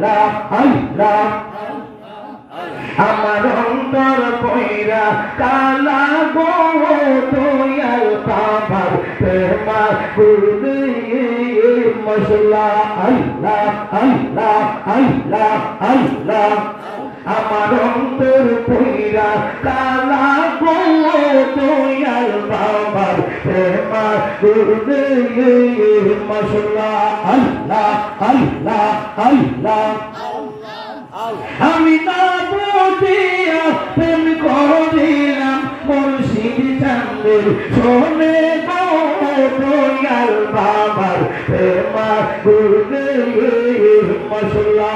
আল্লাহ আল্লাহ আমার অন্তর পয়রা কালা গো দয়াল বাবার প্রেমা গুরুদে মশলা আল্লাহ আল্লাহ আল্লাহ আল্লাহ আমার অন্তর পয়রা কালা গো দয়াল বাবার প্রেমা গুরুদে মশলা আল্লাহ আল্লাহ আল্লাহ আমি না বুঝিয়া প্রেম করিলাম মুর্শিদ চাঁদের শোনে গো দয়াল বাবার প্রেমা গুরুদেব মশলা